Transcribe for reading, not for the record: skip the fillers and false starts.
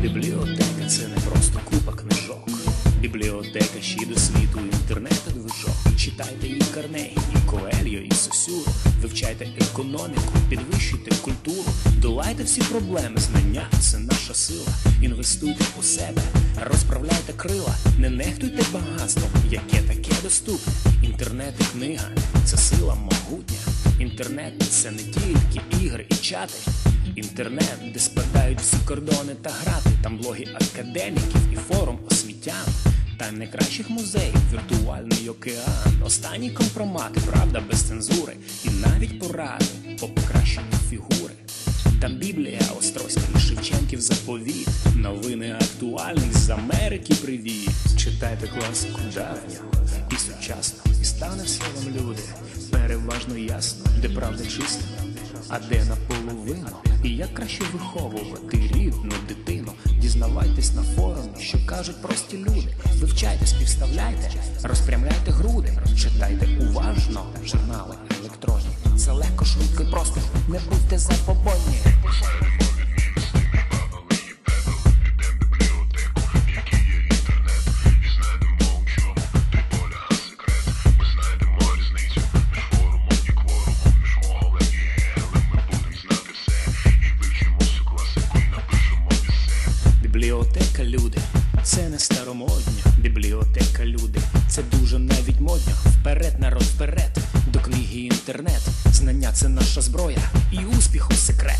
Бібліотека – це не просто купа книжок. Бібліотека ще й до світу інтернету-движок. Читайте і Карнегі, і Коельо, і Сосюру. Вивчайте економіку, підвищуйте культуру. Долайте всі проблеми, знання – це наша сила. Інвестуйте у себе, розправляйте крила. Не нехтуйте багатством, яке таке доступне. Інтернет і книга – це сила могутня. Інтернет – це не тільки ігри і чати. Інтернет, де спадають всі кордони та грати. Там блоги академіків і форум освітян. Там найкращих музеїв, віртуальний океан. Останні компромати, правда без цензури. І навіть поради по покращенню фігури. Там Біблія Острозька і Шевченків заповіт. Новини актуальних з Америки привіт. Читайте класику давню і сучасну. І стане все вам, люди, переважно ясно, де правда чиста, а де наполовину. І як краще виховувати рідну дитину. Дізнавайтесь на форумі, що кажуть прості люди. Вивчайте, співставляйте, розпрямляйте груди. Читайте уважно журнали електронні. Це легко, швидко і просто, не будьте забобонні. Бібліотека, люди, це не старомодня. Бібліотека, люди, це дуже навіть модня. Вперед, народ, вперед, до книги інтернет. Знання – це наша зброя і успіху секрет.